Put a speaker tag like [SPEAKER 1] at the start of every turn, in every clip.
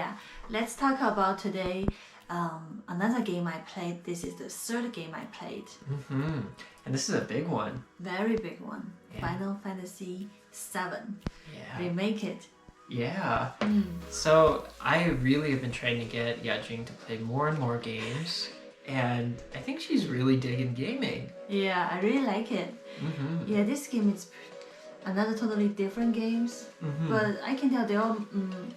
[SPEAKER 1] Yeah, let's talk about today another game I played. This is the third game I played.
[SPEAKER 2] And this is a big one.
[SPEAKER 1] Very big one.
[SPEAKER 2] Yeah.
[SPEAKER 1] Final Fantasy VII
[SPEAKER 2] Yeah.
[SPEAKER 1] Remake it.
[SPEAKER 2] Yeah. So I really have been trying to get Yajing to play more and more games. And I think she's really digging gaming.
[SPEAKER 1] Yeah, I really like it. Yeah, this game is another totally different games. But I can tell they're all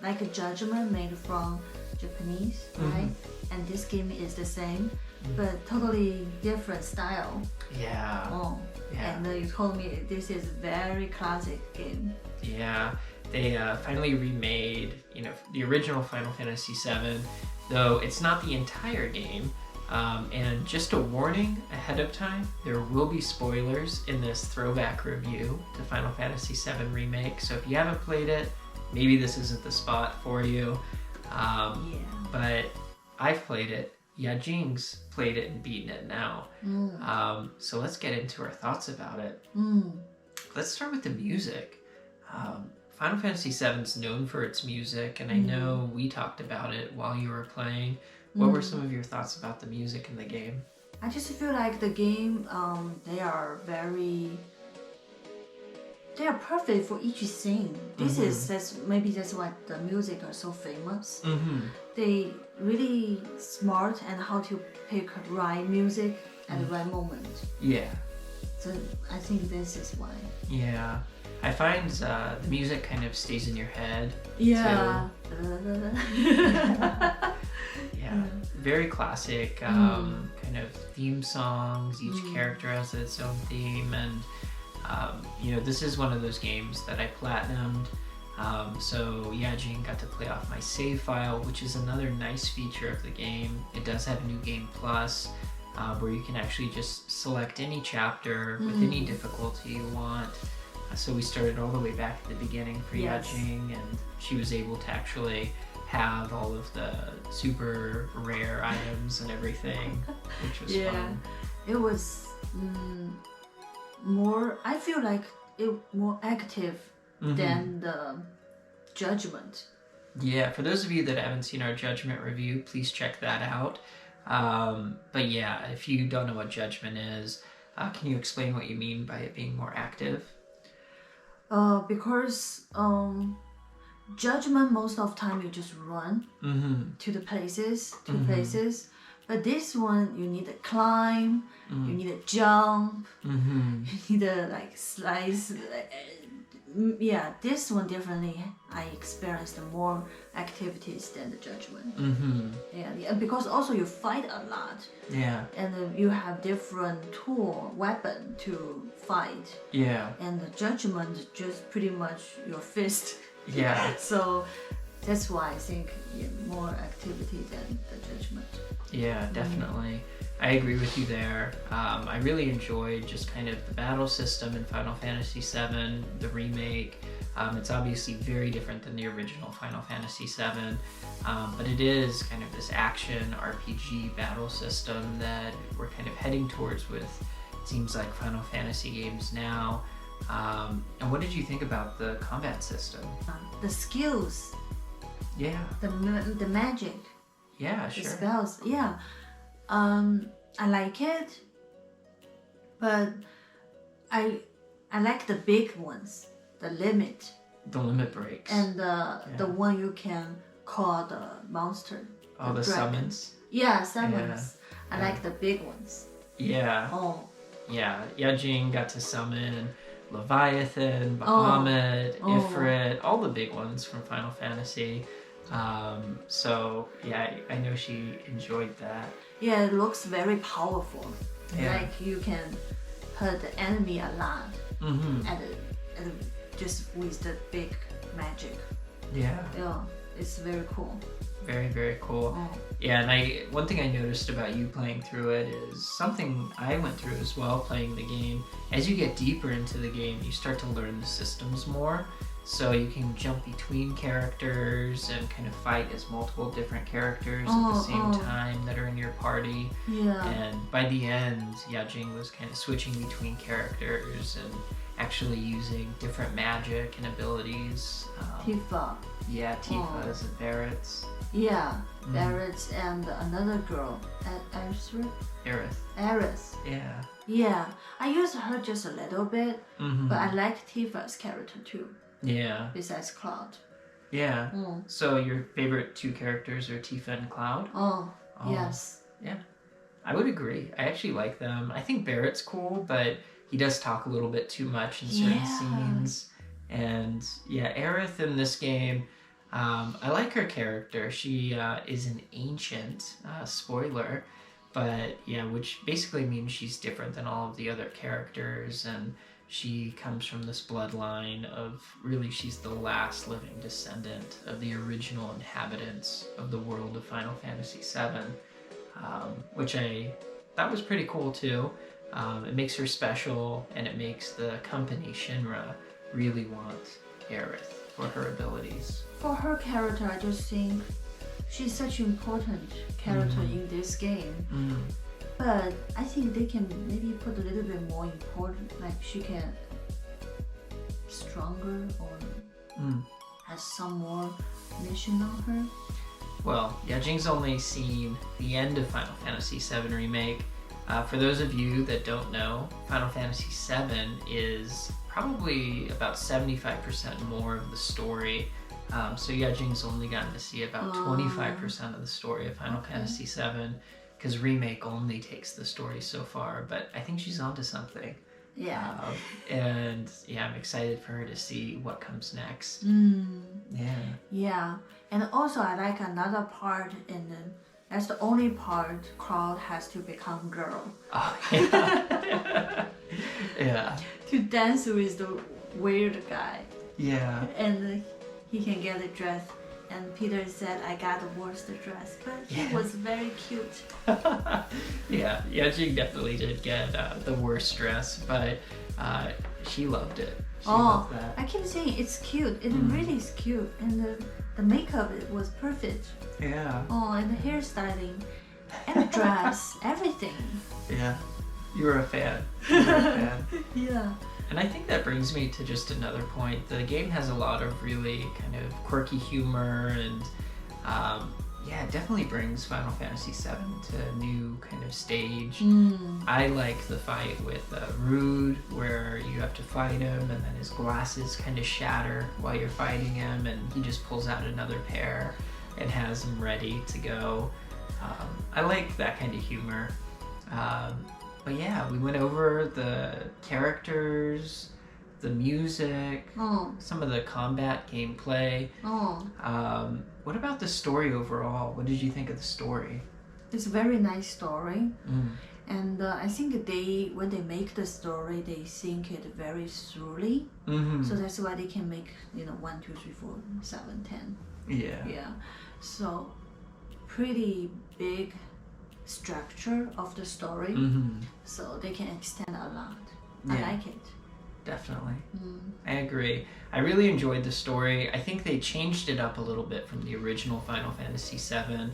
[SPEAKER 1] like a Judgment made from Japanese, right? And this game is the same, but totally different style.
[SPEAKER 2] Yeah.
[SPEAKER 1] Oh,
[SPEAKER 2] Yeah.
[SPEAKER 1] and you told me this is very classic game.
[SPEAKER 2] Yeah. They finally remade, the original Final Fantasy VII, though it's not the entire game. And just a warning ahead of time, there will be spoilers in this throwback review to Final Fantasy VII Remake. So if you haven't played it, maybe this isn't the spot for you. But I've played it. Yajing's played it and beaten it now. So let's get into our thoughts about it. Let's start with the music. Final Fantasy VII is known for its music, and I know we talked about it while you were playing. What were some of your thoughts about the music in the game?
[SPEAKER 1] I just feel like the game, they are perfect for each scene. Maybe that's why the music are so famous. They really smart and how to pick right music at the right moment.
[SPEAKER 2] Yeah.
[SPEAKER 1] So I think this is why.
[SPEAKER 2] Yeah. I find the music kind of stays in your head.
[SPEAKER 1] Yeah.
[SPEAKER 2] Yeah. Very classic kind of theme songs. Each character has its own theme, and this is one of those games that I platinumed. So Yajing got to play off my save file, which is another nice feature of the game. It does have New Game Plus, where you can actually just select any chapter with any difficulty you want. So we started all the way back at the beginning for Yajing, and she was able to actually have all of the super rare items and everything, which was fun.
[SPEAKER 1] It was more, I feel like it more active than the Judgment.
[SPEAKER 2] Yeah, for those of you that haven't seen our Judgment review, please check that out. But yeah, if you don't know what Judgment is, can you explain what you mean by it being more active?
[SPEAKER 1] Because Judgment, most of the time you just run to the places, but this one you need to climb, you need to jump, you need to slice. Yeah, this one definitely I experienced more activities than the Judgment. Yeah, because also you fight a lot.
[SPEAKER 2] Yeah.
[SPEAKER 1] And you have different weapon to fight.
[SPEAKER 2] Yeah.
[SPEAKER 1] And the Judgment just pretty much your fist.
[SPEAKER 2] Yeah.
[SPEAKER 1] So that's why I think more activity than the Judgment.
[SPEAKER 2] Yeah, definitely. I agree with you there. I really enjoyed just kind of the battle system in Final Fantasy VII, the remake. It's obviously very different than the original Final Fantasy VII, but it is kind of this action RPG battle system that we're kind of heading towards with, it seems like, Final Fantasy games now. And what did you think about the combat system?
[SPEAKER 1] The skills.
[SPEAKER 2] Yeah.
[SPEAKER 1] The magic.
[SPEAKER 2] Yeah, sure.
[SPEAKER 1] The spells. Yeah. I like it, but I like the big ones, the limit.
[SPEAKER 2] The limit breaks.
[SPEAKER 1] And the one you can call the monster.
[SPEAKER 2] Oh, the summons?
[SPEAKER 1] Yeah, summons. Yeah. I like the big ones.
[SPEAKER 2] Yeah.
[SPEAKER 1] Oh.
[SPEAKER 2] Yeah, Yajing got to summon Leviathan, Bahamut, Ifrit, all the big ones from Final Fantasy. So yeah, I know she enjoyed that.
[SPEAKER 1] Yeah, it looks very powerful.
[SPEAKER 2] Yeah.
[SPEAKER 1] Like you can hurt the enemy a lot. Just with the big magic.
[SPEAKER 2] Yeah.
[SPEAKER 1] Yeah, it's very cool.
[SPEAKER 2] Very, very cool. Yeah, and one thing I noticed about you playing through it is something I went through as well playing the game. As you get deeper into the game, you start to learn the systems more. So you can jump between characters and kind of fight as multiple different characters at the same time that are in your party.
[SPEAKER 1] Yeah.
[SPEAKER 2] And by the end, Yajing was kind of switching between characters and actually using different magic and abilities.
[SPEAKER 1] Tifa.
[SPEAKER 2] Yeah, Tifas and Barretts.
[SPEAKER 1] Yeah, Barrett and another girl, Aerith.
[SPEAKER 2] Yeah.
[SPEAKER 1] Yeah, I used her just a little bit, but I like Tifa's character too.
[SPEAKER 2] Yeah.
[SPEAKER 1] Besides Cloud.
[SPEAKER 2] Yeah. So your favorite two characters are Tifa and Cloud?
[SPEAKER 1] Oh, yes.
[SPEAKER 2] Yeah. I would agree. I actually like them. I think Barrett's cool, but he does talk a little bit too much in certain scenes. And yeah, Aerith in this game, I like her character. She is an ancient, spoiler, but yeah, which basically means she's different than all of the other characters, and she comes from this bloodline of, really, she's the last living descendant of the original inhabitants of the world of Final Fantasy VII, which I thought was pretty cool too. It makes her special, and it makes the company Shinra really want Aerith for her abilities.
[SPEAKER 1] For her character, I just think she's such an important character in this game. But I think they can maybe put a little bit more important, like she can stronger or has some more mission on her.
[SPEAKER 2] Well, Yajing's only seen the end of Final Fantasy VII Remake. For those of you that don't know, Final Fantasy VII is probably about 75% more of the story. So Yajing's only gotten to see about 25% of the story of Final Fantasy VII, because Remake only takes the story so far, but I think she's onto something.
[SPEAKER 1] Yeah.
[SPEAKER 2] And yeah, I'm excited for her to see what comes next. Yeah.
[SPEAKER 1] Yeah. And also I like another part that's the only part Cloud has to become girl.
[SPEAKER 2] Oh, yeah. Yeah.
[SPEAKER 1] To dance with the weird guy.
[SPEAKER 2] Yeah.
[SPEAKER 1] And he can get a dress. And Peter said, I got the worst dress, but he was very cute.
[SPEAKER 2] Yeah, Yajing definitely did get the worst dress, but she loved it. She loved that.
[SPEAKER 1] I keep saying it's cute. It really is cute. And the makeup, it was perfect.
[SPEAKER 2] Yeah.
[SPEAKER 1] Oh, and the hairstyling, and the dress, everything.
[SPEAKER 2] Yeah, you were a fan. You were a fan.
[SPEAKER 1] Yeah.
[SPEAKER 2] And I think that brings me to just another point. The game has a lot of really kind of quirky humor, and yeah, it definitely brings Final Fantasy VII to a new kind of stage. I like the fight with Rude, where you have to fight him and then his glasses kind of shatter while you're fighting him, and he just pulls out another pair and has them ready to go. I like that kind of humor. But yeah, we went over the characters, the music, some of the combat gameplay. What about the story overall? What did you think of the story?
[SPEAKER 1] It's a very nice story. And I think when they make the story, they think it very thoroughly. So that's why they can make 1, 2, 3, 4, 7, 10.
[SPEAKER 2] Yeah.
[SPEAKER 1] Yeah. So pretty big structure of the story, so they can extend a lot. I like it.
[SPEAKER 2] Definitely. I agree. I really enjoyed the story. I think they changed it up a little bit from the original Final Fantasy VII,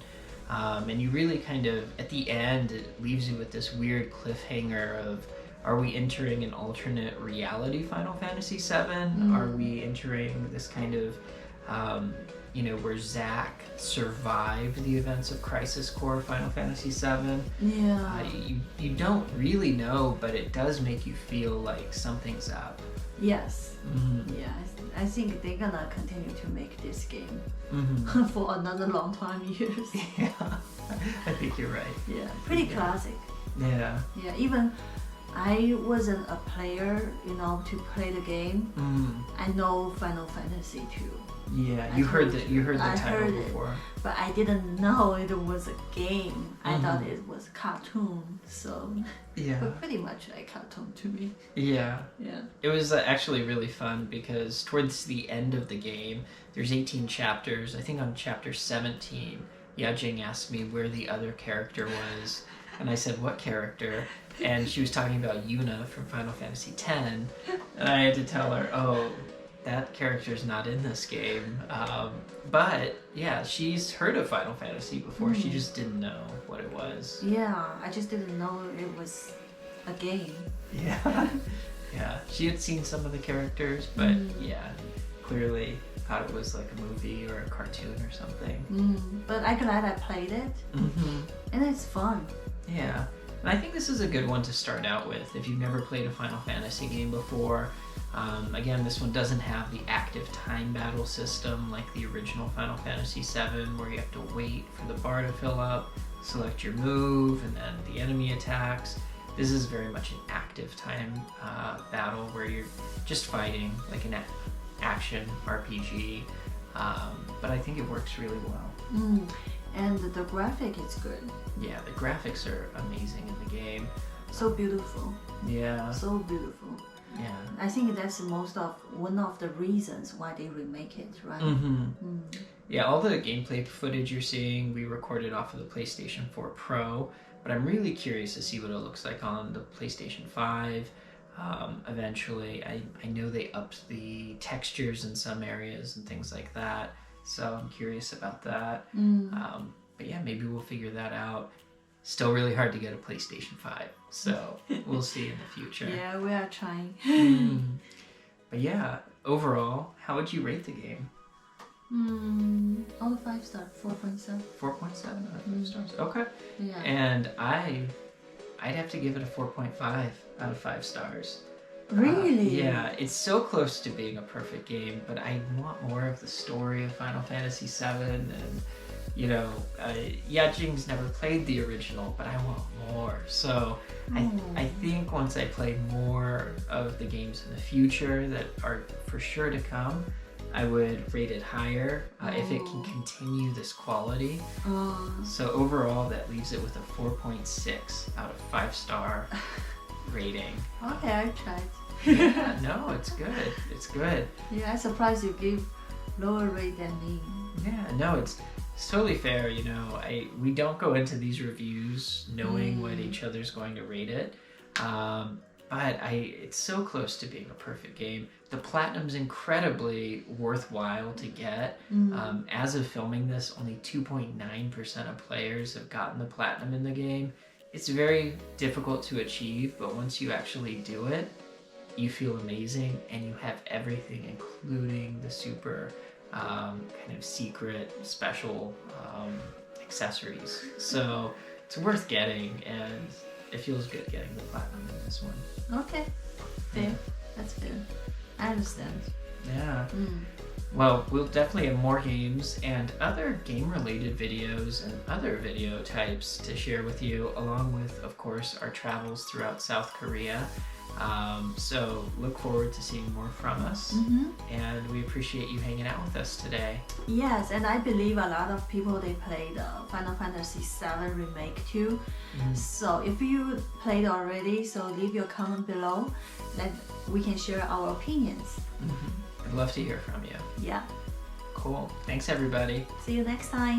[SPEAKER 2] and you really kind of, at the end, it leaves you with this weird cliffhanger of, are we entering an alternate reality Final Fantasy VII? Are we entering this kind of where Zack survived the events of Crisis Core Final Fantasy VII.
[SPEAKER 1] Yeah.
[SPEAKER 2] You don't really know, but it does make you feel like something's up.
[SPEAKER 1] Yes. Yeah, I think they're gonna continue to make this game for another long time, years.
[SPEAKER 2] Yeah, I think you're right.
[SPEAKER 1] Yeah, pretty classic.
[SPEAKER 2] Yeah.
[SPEAKER 1] Yeah, even I wasn't a player, to play the game. I know Final Fantasy 2.
[SPEAKER 2] Yeah, you heard the title before.
[SPEAKER 1] But I didn't know it was a game. I thought it was a cartoon. So
[SPEAKER 2] yeah,
[SPEAKER 1] but pretty much like cartoon to me.
[SPEAKER 2] Yeah.
[SPEAKER 1] Yeah.
[SPEAKER 2] It was actually really fun because towards the end of the game, there's 18 chapters. I think on chapter 17, Yajing asked me where the other character was, and I said, "What character?" And she was talking about Yuna from Final Fantasy X, and I had to tell her, "Oh, that character's not in this game." But yeah, she's heard of Final Fantasy before. She just didn't know what it was.
[SPEAKER 1] Yeah, I just didn't know it was a game.
[SPEAKER 2] Yeah. Yeah, she had seen some of the characters, but yeah, clearly thought it was like a movie or a cartoon or something.
[SPEAKER 1] But I'm glad I played it, and it's fun.
[SPEAKER 2] Yeah, and I think this is a good one to start out with if you've never played a Final Fantasy game before. Again, this one doesn't have the active time battle system like the original Final Fantasy VII, where you have to wait for the bar to fill up, select your move, and then the enemy attacks. This is very much an active time battle where you're just fighting like an action RPG, but I think it works really well.
[SPEAKER 1] And the graphic is good.
[SPEAKER 2] Yeah, the graphics are amazing in the game.
[SPEAKER 1] So beautiful.
[SPEAKER 2] Yeah.
[SPEAKER 1] So beautiful.
[SPEAKER 2] Yeah.
[SPEAKER 1] I think that's one of the reasons why they remake it, right?
[SPEAKER 2] Yeah, all the gameplay footage you're seeing, we recorded off of the PlayStation 4 Pro, but I'm really curious to see what it looks like on the PlayStation 5. Eventually, I know they upped the textures in some areas and things like that, so I'm curious about that. But yeah, maybe we'll figure that out. Still really hard to get a PlayStation 5, so we'll see in the future.
[SPEAKER 1] Yeah, we are trying.
[SPEAKER 2] But yeah, overall, how would you rate the game?
[SPEAKER 1] Out of 5 stars, 4.7.
[SPEAKER 2] 4.7 out of 5 stars. Okay.
[SPEAKER 1] Yeah.
[SPEAKER 2] And I'd have to give it a 4.5 out of 5 stars.
[SPEAKER 1] Really?
[SPEAKER 2] Yeah, it's so close to being a perfect game, but I want more of the story of Final Fantasy VII, and you know, Yajing's never played the original, but I want more. So I think once I play more of the games in the future that are for sure to come, I would rate it higher if it can continue this quality. So overall, that leaves it with a 4.6 out of 5 star rating.
[SPEAKER 1] Okay, I tried.
[SPEAKER 2] Yeah, no, it's good. It's good.
[SPEAKER 1] Yeah, I'm surprised you give lower rate than me.
[SPEAKER 2] Yeah, no, it's totally fair. You know, we don't go into these reviews knowing what each other's going to rate it. But it's so close to being a perfect game. The Platinum's incredibly worthwhile to get. As of filming this, only 2.9% of players have gotten the Platinum in the game. It's very difficult to achieve, but once you actually do it, you feel amazing, and you have everything, including the super kind of secret, special accessories. So it's worth getting, and it feels good getting the Platinum in this one.
[SPEAKER 1] Okay, fair. That's fair. I understand.
[SPEAKER 2] Yeah. Well, we'll definitely have more games and other game-related videos and other video types to share with you, along with, of course, our travels throughout South Korea. So look forward to seeing more from us, and we appreciate you hanging out with us today.
[SPEAKER 1] Yes, and I believe a lot of people, they played Final Fantasy VII Remake too. So if you played already, so leave your comment below, that we can share our opinions.
[SPEAKER 2] I'd love to hear from you.
[SPEAKER 1] Yeah.
[SPEAKER 2] Cool. Thanks, everybody.
[SPEAKER 1] See you next time.